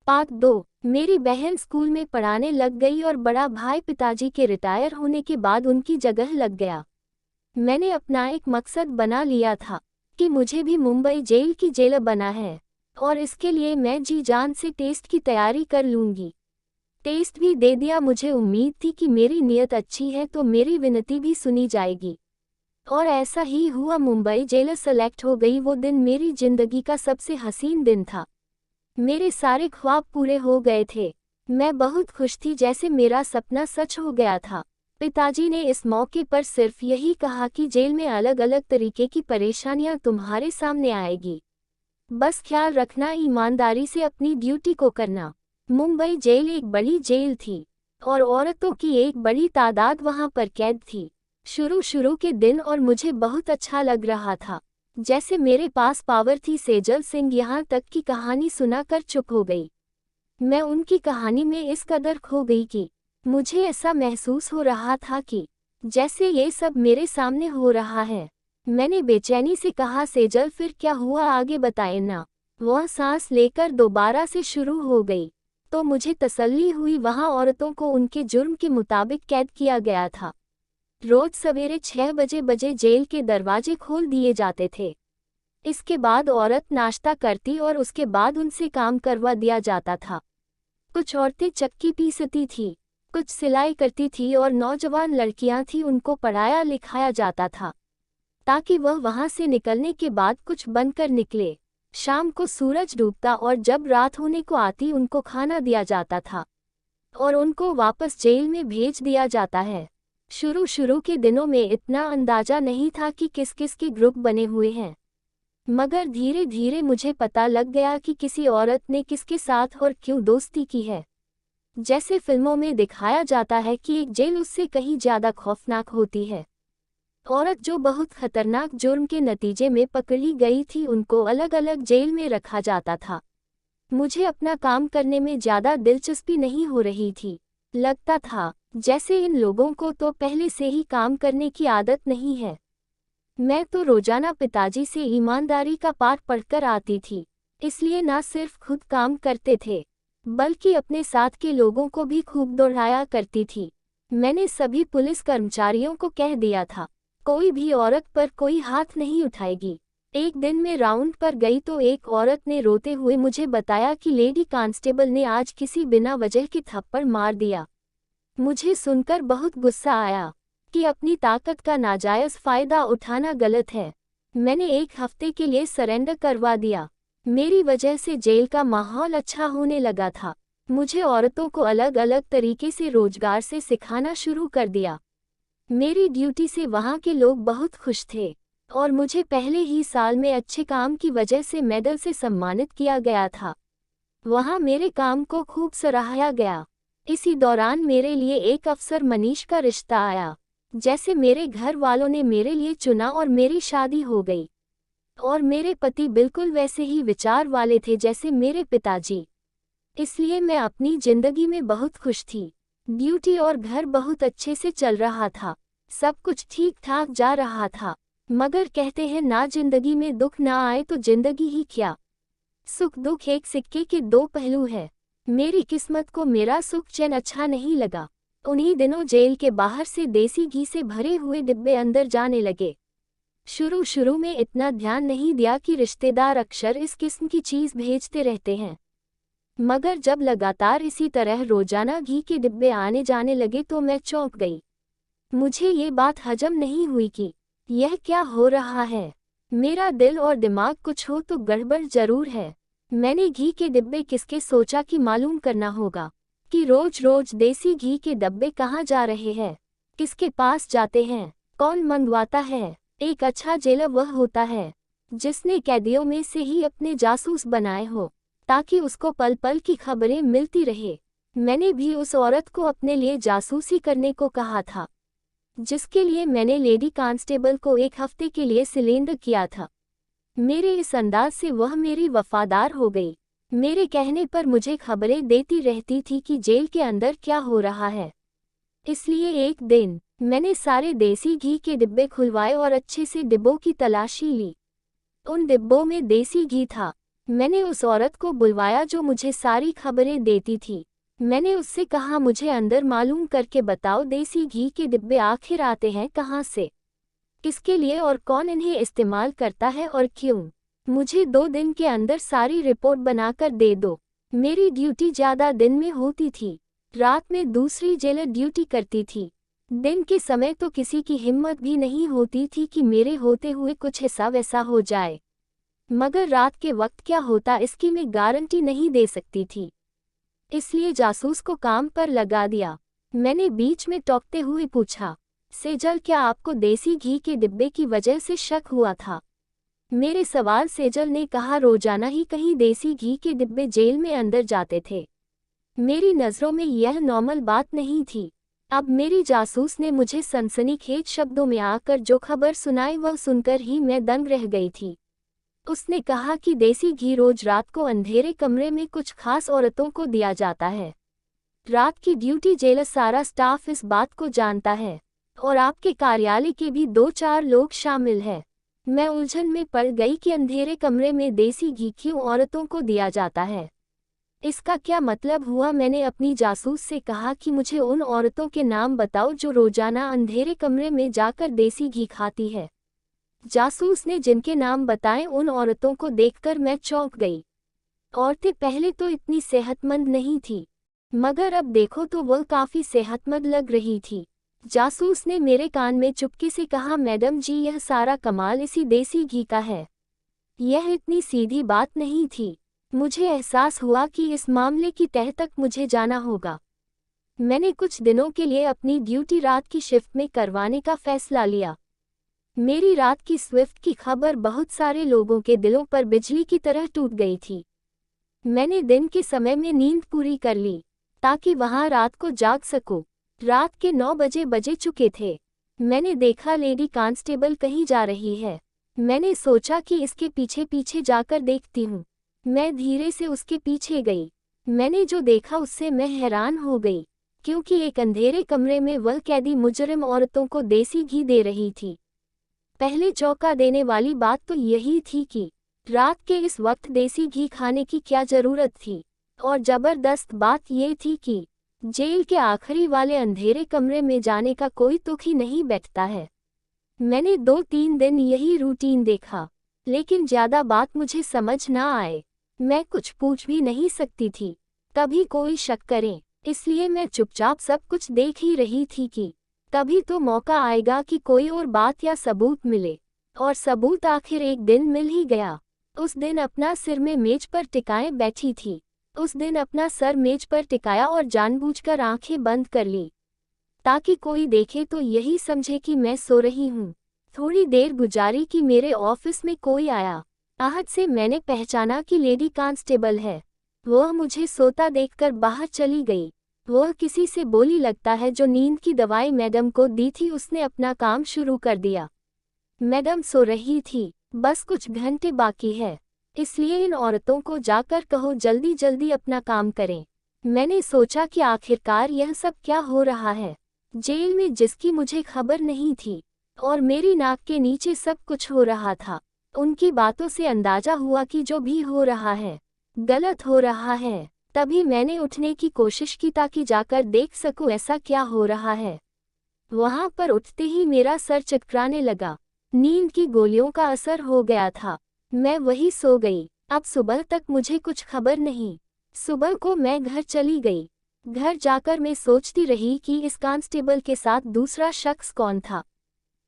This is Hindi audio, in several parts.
पार्ट 2। मेरी बहन स्कूल में पढ़ाने लग गई और बड़ा भाई पिताजी के रिटायर होने के बाद उनकी जगह लग गया। मैंने अपना एक मकसद बना लिया था कि मुझे भी मुंबई जेल की जेलर बना है और इसके लिए मैं जी जान से टेस्ट की तैयारी कर लूंगी। टेस्ट भी दे दिया। मुझे उम्मीद थी कि मेरी नीयत अच्छी है तो मेरी विनती भी सुनी जाएगी और ऐसा ही हुआ। मुंबई जेलर सेलेक्ट हो गई। वो दिन मेरी जिंदगी का सबसे हसीन दिन था। मेरे सारे ख्वाब पूरे हो गए थे। मैं बहुत खुश थी, जैसे मेरा सपना सच हो गया था। पिताजी ने इस मौके पर सिर्फ यही कहा कि जेल में अलग अलग तरीके की परेशानियां तुम्हारे सामने आएगी, बस ख्याल रखना, ईमानदारी से अपनी ड्यूटी को करना। मुंबई जेल एक बड़ी जेल थी और औरतों की एक बड़ी तादाद वहां पर कैद थी। शुरू के दिन और मुझे बहुत अच्छा लग रहा था, जैसे मेरे पास पावर थी। सेजल सिंह यहाँ तक की कहानी सुनाकर चुप हो गई। मैं उनकी कहानी में इस कदर खो गई कि मुझे ऐसा महसूस हो रहा था कि जैसे ये सब मेरे सामने हो रहा है। मैंने बेचैनी से कहा, सेजल फिर क्या हुआ, आगे बताए ना। वह सांस लेकर दोबारा से शुरू हो गई। तो मुझे तसल्ली हुई। वहां औरतों को उनके जुर्म के मुताबिक कैद किया गया था। रोज सवेरे 6 बजे जेल के दरवाजे खोल दिए जाते थे। इसके बाद औरत नाश्ता करती और उसके बाद उनसे काम करवा दिया जाता था। कुछ औरतें चक्की पीसती थी, कुछ सिलाई करती थी और नौजवान लड़कियां थी, उनको पढ़ाया लिखाया जाता था ताकि वह वहां से निकलने के बाद कुछ बनकर निकले। शाम को सूरज डूबता और जब रात होने को आती उनको खाना दिया जाता था और उनको वापस जेल में भेज दिया जाता है। शुरू के दिनों में इतना अंदाजा नहीं था कि किस किस के ग्रुप बने हुए हैं, मगर धीरे धीरे मुझे पता लग गया कि किसी औरत ने किसके साथ और क्यों दोस्ती की है। जैसे फिल्मों में दिखाया जाता है कि एक जेल उससे कहीं ज्यादा खौफनाक होती है। औरत जो बहुत खतरनाक जुर्म के नतीजे में पकड़ी गई थी, उनको अलग अलग जेल में रखा जाता था। मुझे अपना काम करने में ज्यादा दिलचस्पी नहीं हो रही थी। लगता था जैसे इन लोगों को तो पहले से ही काम करने की आदत नहीं है। मैं तो रोजाना पिताजी से ईमानदारी का पाठ पढ़कर आती थी, इसलिए ना सिर्फ खुद काम करते थे बल्कि अपने साथ के लोगों को भी खूब दोहराया करती थी। मैंने सभी पुलिस कर्मचारियों को कह दिया था, कोई भी औरत पर कोई हाथ नहीं उठाएगी। एक दिन मैं राउंड पर गई तो एक औरत ने रोते हुए मुझे बताया कि लेडी कांस्टेबल ने आज किसी बिना वजह के थप्पड़ मार दिया। मुझे सुनकर बहुत गुस्सा आया कि अपनी ताकत का नाजायज फायदा उठाना गलत है। मैंने एक हफ्ते के लिए सरेंडर करवा दिया। मेरी वजह से जेल का माहौल अच्छा होने लगा था। मुझे औरतों को अलग अलग तरीके से रोजगार से सिखाना शुरू कर दिया। मेरी ड्यूटी से वहाँ के लोग बहुत खुश थे और मुझे पहले ही साल में अच्छे काम की वजह से मेडल से सम्मानित किया गया था। वहाँ मेरे काम को खूब सराहा गया। इसी दौरान मेरे लिए एक अफसर मनीष का रिश्ता आया, जैसे मेरे घर वालों ने मेरे लिए चुना और मेरी शादी हो गई। और मेरे पति बिल्कुल वैसे ही विचार वाले थे जैसे मेरे पिताजी। इसलिए मैं अपनी जिंदगी में बहुत खुश थी। ड्यूटी और घर बहुत अच्छे से चल रहा था, सब कुछ ठीक ठाक जा रहा था। मगर कहते हैं ना, जिंदगी में दुख ना आए तो जिंदगी ही क्या। सुख दुख एक सिक्के के दो पहलू है। मेरी किस्मत को मेरा सुख चैन अच्छा नहीं लगा। उन्हीं दिनों जेल के बाहर से देसी घी से भरे हुए डिब्बे अंदर जाने लगे। शुरू में इतना ध्यान नहीं दिया कि रिश्तेदार अक्सर इस किस्म की चीज भेजते रहते हैं, मगर जब लगातार इसी तरह रोजाना घी के डिब्बे आने जाने लगे तो मैं चौंक गई। मुझे ये बात हजम नहीं हुई कि यह क्या हो रहा है। मेरा दिल और दिमाग कुछ हो तो गड़बड़ जरूर है। मैंने घी के डिब्बे किसके सोचा कि मालूम करना होगा कि रोज रोज देसी घी के डब्बे कहाँ जा रहे हैं, किसके पास जाते हैं, कौन मंगवाता है। एक अच्छा जेलर वह होता है जिसने कैदियों में से ही अपने जासूस बनाए हो ताकि उसको पल पल की खबरें मिलती रहे। मैंने भी उस औरत को अपने लिए जासूसी करने को कहा था, जिसके लिए मैंने लेडी कांस्टेबल को एक हफ्ते के लिए सिलेंडर किया था। मेरे इस अंदाज से वह मेरी वफादार हो गई। मेरे कहने पर मुझे खबरें देती रहती थी कि जेल के अंदर क्या हो रहा है। इसलिए एक दिन मैंने सारे देसी घी के डिब्बे खुलवाए और अच्छे से डिब्बों की तलाशी ली। उन डिब्बों में देसी घी था, मैंने उस औरत को बुलवाया जो मुझे सारी खबरें देती थी। मैंने उससे कहा, मुझे अंदर मालूम करके बताओ, देसी घी के डिब्बे आखिर आते हैं कहाँ से, किसके लिए और कौन इन्हें इस्तेमाल करता है और क्यों। मुझे 2 दिन के अंदर सारी रिपोर्ट बनाकर दे दो। मेरी ड्यूटी ज़्यादा दिन में होती थी, रात में दूसरी जेलर ड्यूटी करती थी। दिन के समय तो किसी की हिम्मत भी नहीं होती थी कि मेरे होते हुए कुछ ऐसा वैसा हो जाए, मगर रात के वक्त क्या होता इसकी मैं गारंटी नहीं दे सकती थी। इसलिए जासूस को काम पर लगा दिया। मैंने बीच में टोकते हुए पूछा, सेजल, क्या आपको देसी घी के डिब्बे की वजह से शक हुआ था? मेरे सवाल सेजल ने कहा, रोजाना ही कहीं देसी घी के डिब्बे जेल में अंदर जाते थे। मेरी नज़रों में यह नॉर्मल बात नहीं थी। अब मेरी जासूस ने मुझे सनसनीखेज शब्दों में आकर जो खबर सुनाई वह सुनकर ही मैं दंग रह गई थी। उसने कहा कि देसी घी रोज रात को अंधेरे कमरे में कुछ खास औरतों को दिया जाता है। रात की ड्यूटी जेलर सारा स्टाफ इस बात को जानता है और आपके कार्यालय के भी 2-4 लोग शामिल हैं। मैं उलझन में पड़ गई कि अंधेरे कमरे में देसी घी क्यों औरतों को दिया जाता है, इसका क्या मतलब हुआ। मैंने अपनी जासूस से कहा कि मुझे उन औरतों के नाम बताओ जो रोजाना अंधेरे कमरे में जाकर देसी घी खाती है। जासूस ने जिनके नाम बताए उन औरतों को देखकर मैं चौंक गई। औरतें पहले तो इतनी सेहतमंद नहीं थी, मगर अब देखो तो वह काफी सेहतमंद लग रही थी। जासूस ने मेरे कान में चुपके से कहा, मैडम जी, यह सारा कमाल इसी देसी घी का है। यह इतनी सीधी बात नहीं थी। मुझे एहसास हुआ कि इस मामले की तह तक मुझे जाना होगा। मैंने कुछ दिनों के लिए अपनी ड्यूटी रात की शिफ्ट में करवाने का फैसला लिया। मेरी रात की स्विफ्ट की खबर बहुत सारे लोगों के दिलों पर बिजली की तरह टूट गई थी। मैंने दिन के समय में नींद पूरी कर ली ताकि वहां रात को जाग सकूं। रात के 9 बजे चुके थे। मैंने देखा लेडी कांस्टेबल कहीं जा रही है। मैंने सोचा कि इसके पीछे पीछे जाकर देखती हूँ। मैं धीरे से उसके पीछे गई। मैंने जो देखा उससे मैं हैरान हो गई, क्योंकि एक अंधेरे कमरे में वह कैदी मुजरिम औरतों को देसी घी दे रही थी। पहले चौंका देने वाली बात तो यही थी कि रात के इस वक्त देसी घी खाने की क्या जरूरत थी, और जबरदस्त बात ये थी कि जेल के आखिरी वाले अंधेरे कमरे में जाने का कोई तुक ही नहीं बैठता है। मैंने 2-3 दिन यही रूटीन देखा, लेकिन ज्यादा बात मुझे समझ ना आए। मैं कुछ पूछ भी नहीं सकती थी, कभी कोई शक करे, इसलिए मैं चुपचाप सब कुछ देख ही रही थी कि कभी तो मौका आएगा कि कोई और बात या सबूत मिले। और सबूत आखिर एक दिन मिल ही गया। उस दिन अपना सिर में मेज पर टिकाए बैठी थी। उस दिन अपना सर मेज पर टिकाया और जानबूझकर आंखें बंद कर ली, ताकि कोई देखे तो यही समझे कि मैं सो रही हूँ। थोड़ी देर गुजारी कि मेरे ऑफिस में कोई आया। आहट से मैंने पहचाना कि लेडी कांस्टेबल है। वह मुझे सोता देखकर बाहर चली गई। वह किसी से बोली, लगता है जो नींद की दवाई मैडम को दी थी उसने अपना काम शुरू कर दिया। मैडम सो रही थी, बस कुछ घंटे बाकी है, इसलिए इन औरतों को जाकर कहो जल्दी जल्दी अपना काम करें। मैंने सोचा कि आखिरकार यह सब क्या हो रहा है। जेल में जिसकी मुझे खबर नहीं थी और मेरी नाक के नीचे सब कुछ हो रहा था। उनकी बातों से अंदाजा हुआ कि जो भी हो रहा है गलत हो रहा है। तभी मैंने उठने की कोशिश की ताकि जाकर देख सकूं ऐसा क्या हो रहा है। वहां पर उठते ही मेरा सर चकराने लगा। नींद की गोलियों का असर हो गया था। मैं वही सो गई। अब सुबह तक मुझे कुछ खबर नहीं। सुबह को मैं घर चली गई। घर जाकर मैं सोचती रही कि इस कांस्टेबल के साथ दूसरा शख्स कौन था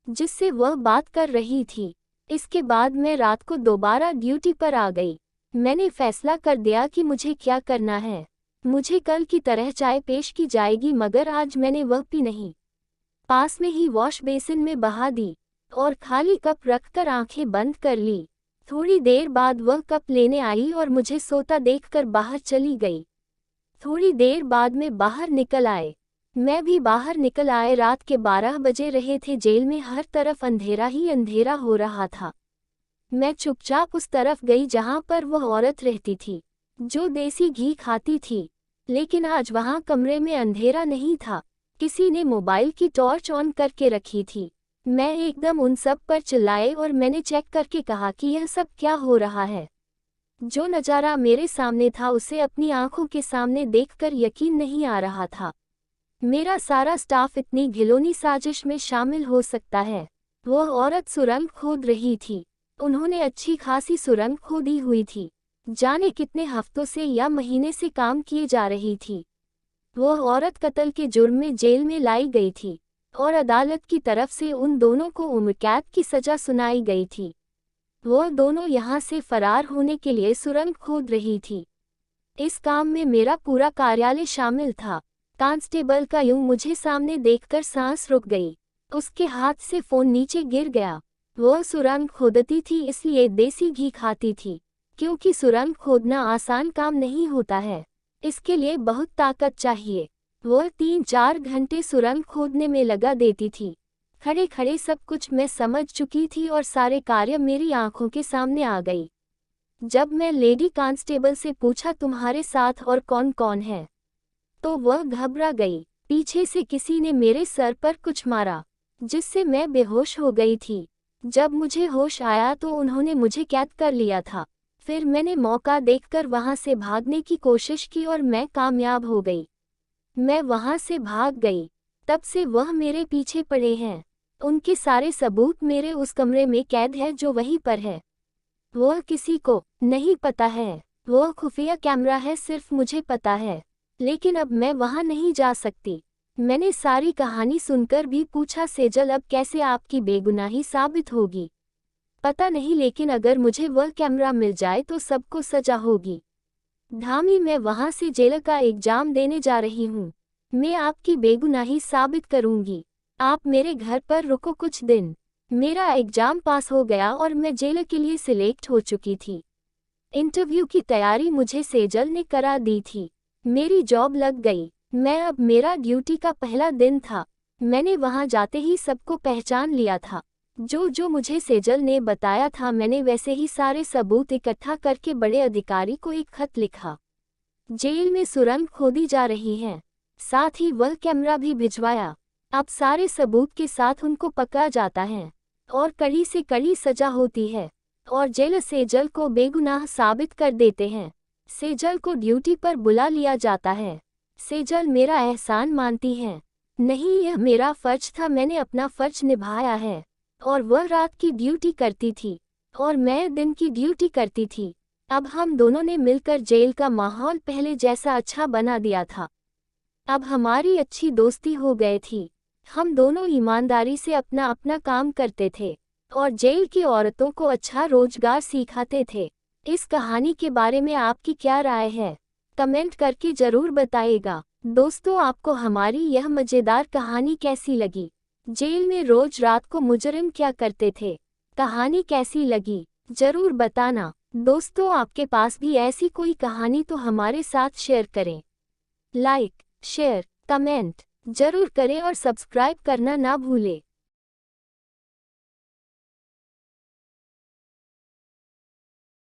जिससे वह बात कर रही थी। इसके बाद मैं रात को दोबारा ड्यूटी पर आ गई। मैंने फैसला कर दिया कि मुझे क्या करना है। मुझे कल की तरह चाय पेश की जाएगी, मगर आज मैंने वह पी नहीं। पास में ही वॉश बेसिन में बहा दी और खाली कप रखकर आंखें बंद कर ली। थोड़ी देर बाद वह कप लेने आई और मुझे सोता देखकर बाहर चली गई। थोड़ी देर बाद में बाहर निकल आए। मैं भी बाहर निकल आए। रात के 12 बजे रहे थे। जेल में हर तरफ अंधेरा ही अंधेरा हो रहा था। मैं चुपचाप उस तरफ गई जहां पर वह औरत रहती थी जो देसी घी खाती थी, लेकिन आज वहां कमरे में अंधेरा नहीं था। किसी ने मोबाइल की टॉर्च ऑन करके रखी थी। मैं एकदम उन सब पर चिल्लाए और मैंने चेक करके कहा कि यह सब क्या हो रहा है। जो नज़ारा मेरे सामने था उसे अपनी आंखों के सामने देखकर यकीन नहीं आ रहा था। मेरा सारा स्टाफ इतनी घिनौनी साजिश में शामिल हो सकता है। वह औरत सुरंग खोद रही थी। उन्होंने अच्छी खासी सुरंग खोदी हुई थी। जाने कितने हफ्तों से या महीने से काम किए जा रही थी। वह औरत कत्ल के जुर्म में जेल में लाई गई थी और अदालत की तरफ से उन दोनों को उम्र कैद की सजा सुनाई गई थी। वह दोनों यहाँ से फरार होने के लिए सुरंग खोद रही थी। इस काम में मेरा पूरा कार्यालय शामिल था। कांस्टेबल का यूं मुझे सामने देखकर सांस रुक गई। उसके हाथ से फोन नीचे गिर गया। वह सुरंग खोदती थी इसलिए देसी घी खाती थी, क्योंकि सुरंग खोदना आसान काम नहीं होता है। इसके लिए बहुत ताकत चाहिए। वह 3-4 घंटे सुरंग खोदने में लगा देती थी। खड़े खड़े सब कुछ मैं समझ चुकी थी और सारे कार्य मेरी आंखों के सामने आ गई। जब मैं लेडी कांस्टेबल से पूछा तुम्हारे साथ और कौन कौन है, तो वह घबरा गई। पीछे से किसी ने मेरे सर पर कुछ मारा, जिससे मैं बेहोश हो गई थी। जब मुझे होश आया तो उन्होंने मुझे कैद कर लिया था। फिर मैंने मौका देखकर वहां से भागने की कोशिश की और मैं कामयाब हो गई। मैं वहां से भाग गई। तब से वह मेरे पीछे पड़े हैं। उनके सारे सबूत मेरे उस कमरे में कैद है जो वहीं पर है। वह किसी को नहीं पता है। वह खुफिया कैमरा है, सिर्फ मुझे पता है। लेकिन अब मैं वहां नहीं जा सकती। मैंने सारी कहानी सुनकर भी पूछा, सेजल अब कैसे आपकी बेगुनाही साबित होगी? पता नहीं, लेकिन अगर मुझे वह कैमरा मिल जाए तो सबको सजा होगी। धामी, मैं वहां से जेल का एग्जाम देने जा रही हूँ। मैं आपकी बेगुनाही साबित करूंगी। आप मेरे घर पर रुको कुछ दिन। मेरा एग्जाम पास हो गया और मैं जेल के लिए सिलेक्ट हो चुकी थी। इंटरव्यू की तैयारी मुझे सेजल ने करा दी थी। मेरी जॉब लग गई। मैं अब मेरा ड्यूटी का पहला दिन था। मैंने वहां जाते ही सबको पहचान लिया था। जो मुझे सेजल ने बताया था, मैंने वैसे ही सारे सबूत इकट्ठा करके बड़े अधिकारी को एक खत लिखा। जेल में सुरंग खोदी जा रही है, साथ ही वह कैमरा भी भिजवाया। अब सारे सबूत के साथ उनको पकड़ा जाता है और कड़ी से कड़ी सजा होती है और जेल सेजल को बेगुनाह साबित कर देते हैं। सेजल को ड्यूटी पर बुला लिया जाता है। सेजल मेरा एहसान मानती हैं। नहीं, यह मेरा फर्ज था, मैंने अपना फर्ज निभाया है। और वह रात की ड्यूटी करती थी और मैं दिन की ड्यूटी करती थी। अब हम दोनों ने मिलकर जेल का माहौल पहले जैसा अच्छा बना दिया था। अब हमारी अच्छी दोस्ती हो गई थी। हम दोनों ईमानदारी से अपना अपना काम करते थे और जेल की औरतों को अच्छा रोजगार सिखाते थे। इस कहानी के बारे में आपकी क्या राय है? कमेंट करके जरूर बताइएगा। दोस्तों, आपको हमारी यह मजेदार कहानी कैसी लगी? जेल में रोज रात को मुजरिम क्या करते थे? कहानी कैसी लगी जरूर बताना। दोस्तों, आपके पास भी ऐसी कोई कहानी तो हमारे साथ शेयर करें। लाइक, शेयर, कमेंट जरूर करें और सब्सक्राइब करना ना भूलें।